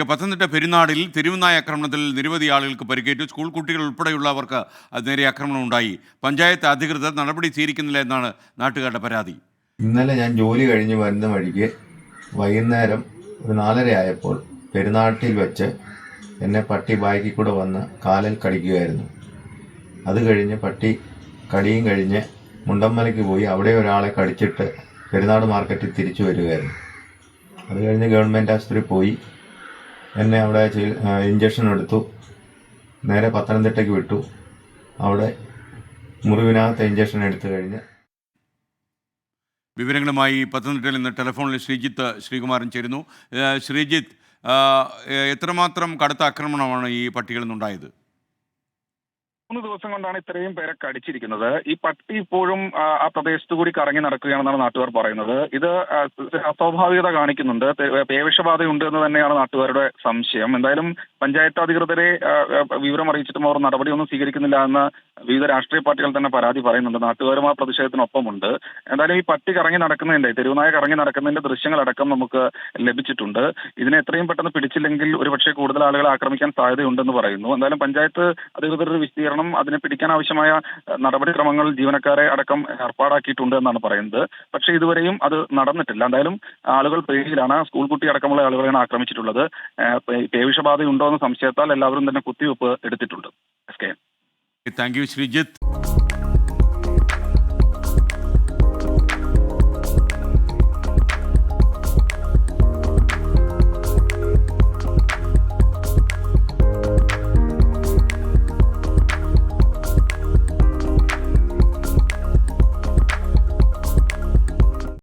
പത്തനംതിട്ട പെരുന്നാടിൽ തെരുവുനായ ആക്രമണത്തിൽ നിരവധി ആളുകൾക്ക് പരിക്കേറ്റു. സ്കൂൾ കുട്ടികൾ ഉൾപ്പെടെയുള്ളവർക്ക് നേരെ ആക്രമണം ഉണ്ടായി. പഞ്ചായത്ത് അധികൃതർ നടപടി സ്വീകരിക്കുന്നില്ല എന്നാണ് നാട്ടുകാരുടെ പരാതി. ഇന്നലെ ഞാൻ ജോലി കഴിഞ്ഞ് വരുന്ന വഴിക്ക് വൈകുന്നേരം ഒരു 4:30 ആയപ്പോൾ പെരുന്നാട്ടിൽ വെച്ച് എന്നെ പട്ടി ബാക്കിൽ കൂടെ വന്ന് കാലിൽ കടിക്കുകയായിരുന്നു. അത് കഴിഞ്ഞ് പട്ടി കടിയും കഴിഞ്ഞ് മുണ്ടമ്മലയ്ക്ക് പോയി അവിടെ ഒരാളെ കടിച്ചിട്ട് പെരുന്നാട് മാർക്കറ്റിൽ തിരിച്ചു വരികയായിരുന്നു. അത് കഴിഞ്ഞ് ഗവൺമെൻറ് ആശുപത്രി പോയി എന്നെ അവിടെ ഇഞ്ചക്ഷൻ എടുത്തു. നേരെ പത്തനംതിട്ടയ്ക്ക് വിട്ടു. അവിടെ മുറിവിനകത്ത് ഇഞ്ചക്ഷൻ എടുത്തു കഴിഞ്ഞ് വിവരങ്ങളുമായി പത്തനംതിട്ടയിൽ നിന്ന് ടെലിഫോണിൽ ശ്രീജിത്ത് ശ്രീകുമാരൻ ചേരുന്നു. ശ്രീജിത്ത്, എത്രമാത്രം കടുത്ത ആക്രമണമാണ് ഈ പട്ടികളിൽ നിന്നുണ്ടായത്? 3 ദിവസം കൊണ്ടാണ് ഇത്രയും പേരെ കടിച്ചിരിക്കുന്നത്. ഈ പട്ടി ഇപ്പോഴും ആ പ്രദേശത്തു കൂടി കറങ്ങി നടക്കുകയാണെന്നാണ് നാട്ടുകാർ പറയുന്നത്. ഇത് അസ്വാഭാവികത കാണിക്കുന്നുണ്ട്, പേവിഷബാധയുണ്ട് എന്ന് തന്നെയാണ് നാട്ടുകാരുടെ സംശയം. എന്തായാലും പഞ്ചായത്ത് അധികൃതരെ വിവരം അറിയിച്ചിട്ടും അവർ നടപടിയൊന്നും സ്വീകരിക്കുന്നില്ല എന്ന് വിവിധ രാഷ്ട്രീയ പാർട്ടികൾ തന്നെ പരാതി പറയുന്നുണ്ട്. നാട്ടുകാരും ആ പ്രതിഷേധത്തിനൊപ്പമുണ്ട്. എന്തായാലും ഈ പട്ടി കറങ്ങി നടക്കുന്നതിന്റെ, തെരുവുനായ കറങ്ങി നടക്കുന്നതിന്റെ ദൃശ്യങ്ങളടക്കം നമുക്ക് ലഭിച്ചിട്ടുണ്ട്. ഇതിനെ എത്രയും പെട്ടെന്ന് പിടിച്ചില്ലെങ്കിൽ ഒരുപക്ഷെ കൂടുതൽ ആളുകളെ ആക്രമിക്കാൻ സാധ്യതയുണ്ടെന്ന് പറയുന്നു. എന്തായാലും പഞ്ചായത്ത് അധികൃതരുടെ വിസ്തീർണം, അതിനെ പിടിക്കാൻ ആവശ്യമായ നടപടിക്രമങ്ങൾ ജീവനക്കാരെ അടക്കം ഏർപ്പാടാക്കിയിട്ടുണ്ട് എന്നാണ് പറയുന്നത്. പക്ഷേ ഇതുവരെയും അത് നടന്നിട്ടില്ല. എന്തായാലും ആളുകൾ പേടിയിലാണ്. സ്കൂൾ കുട്ടി അടക്കമുള്ള ആളുകളെയാണ് ആക്രമിച്ചിട്ടുള്ളത്. പേവിഷബാധയുണ്ടോ എന്ന് സംശയത്താൽ എല്ലാവരും തന്നെ കുത്തിവെപ്പ് എടുത്തിട്ടുണ്ട്. Thank you Sreejith.